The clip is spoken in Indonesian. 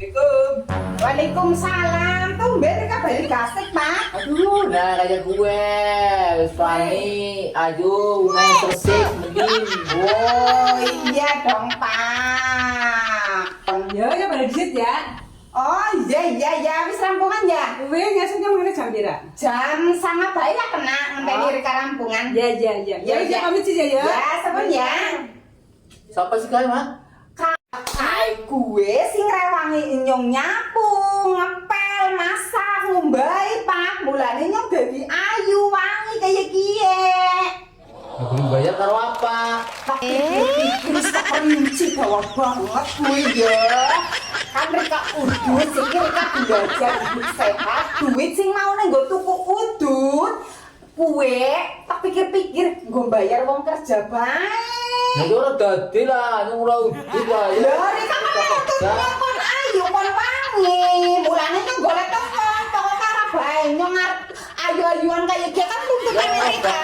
Assalamualaikum. Waalaikumsalam. Tumben Rika balik gasik, Pak. Aduh, nah kayak gue, Fani, ayo main persik, mending. Oh iya dong, Pak. Ya pada disit ya. Oh iya, wis rampungan ya. Kowe ngasihnya mengenai jam pira? Jam sangat baik lah kena ngenteni Oh. Rika rampungan. Ya. Ya, Ya pamit sih ya. Ya, sampun ya. Siapa sih kalian, mah? Kakak gue sing rewangi nyong nyapu, ngepel, masak, ngumbai, Pak. Mulane nyong dadi ayu wangi kayak kie. Belum bayar karo apa? Terus tak perinci bawah banget gue ya. Kan mereka udut, sih mereka belajar hidup sehat. Duit sing mau nih gue tuku udut. Kue, tak pikir-pikir gue bayar uang kerja baik. Nanti orang dadi lah, ini murah udik lah ya. Dari kamar itu kon ayu kon wangi. Mulane nyong golek toko Karabai nyong ayu-ayuan kayak gitu kan tutup mereka.